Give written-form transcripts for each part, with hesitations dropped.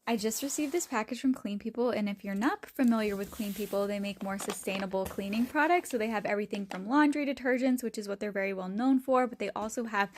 I just received this package from Clean People, and if you're not familiar with Clean People, they make more sustainable cleaning products. So they have everything from laundry detergents, which is what they're very well known for, but they also have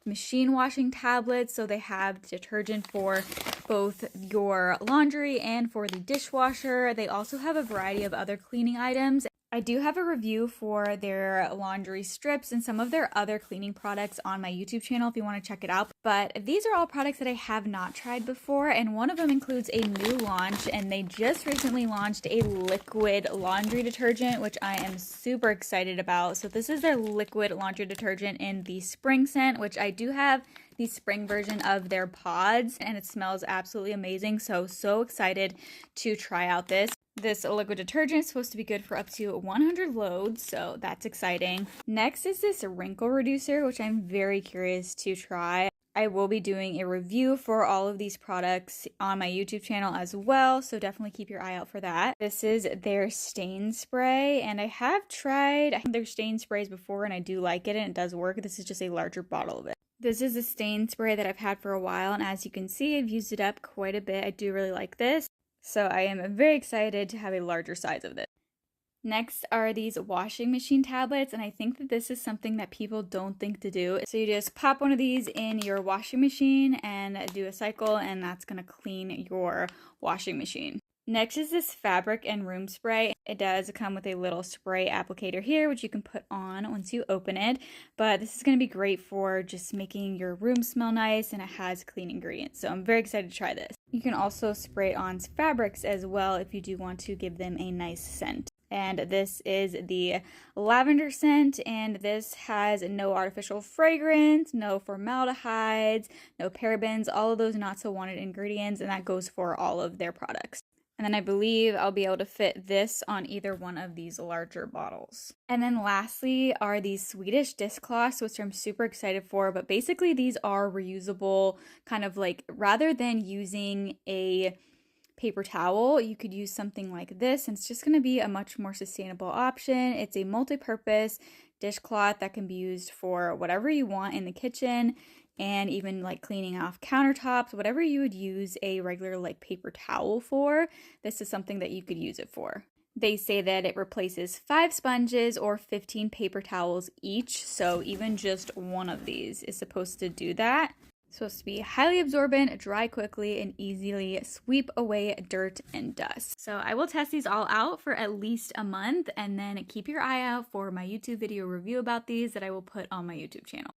machine washing tablets. So they have detergent for both your laundry and for the dishwasher. They also have a variety of other cleaning items. I do have a review for their laundry strips and some of their other cleaning products on my YouTube channel if you want to check it out. But these are all products that I have not tried before, and one of them includes a new launch, and they just recently launched a liquid laundry detergent, which I am super excited about. So this is their liquid laundry detergent in the spring scent, which I do have the spring version of their pods, and it smells absolutely amazing. So excited to try out this. This liquid detergent is supposed to be good for up to 100 loads, so that's exciting. Next is this wrinkle reducer, which I'm very curious to try. I will be doing a review for all of these products on my YouTube channel as well, so definitely keep your eye out for that. This is their stain spray, and I have tried their stain sprays before, and I do like it, and it does work. This is just a larger bottle of it. This is a stain spray that I've had for a while, and as you can see, I've used it up quite a bit. I do really like this. So I am very excited to have a larger size of this. Next are these washing machine tablets, and I think that this is something that people don't think to do. So you just pop one of these in your washing machine and do a cycle, and that's going to clean your washing machine. Next is this fabric and room spray. It does come with a little spray applicator here, which you can put on once you open it. But this is going to be great for just making your room smell nice, and it has clean ingredients. So I'm very excited to try this. You can also spray on fabrics as well if you do want to give them a nice scent. And this is the lavender scent, and this has no artificial fragrance, no formaldehydes, no parabens, all of those not so wanted ingredients, and that goes for all of their products. And then I believe I'll be able to fit this on either one of these larger bottles. And then lastly are these Swedish dishcloths, which I'm super excited for. But basically these are reusable, kind of like rather than using a paper towel, you could use something like this, and it's just going to be a much more sustainable option. It's a multi-purpose dishcloth that can be used for whatever you want in the kitchen, and even like cleaning off countertops, whatever you would use a regular like paper towel for, this is something that you could use it for. They say that it replaces 5 sponges or 15 paper towels each, so even just one of these is supposed to do that. It's supposed to be highly absorbent, dry quickly, and easily sweep away dirt and dust. So I will test these all out for at least a month, and then keep your eye out for my YouTube video review about these that I will put on my YouTube channel.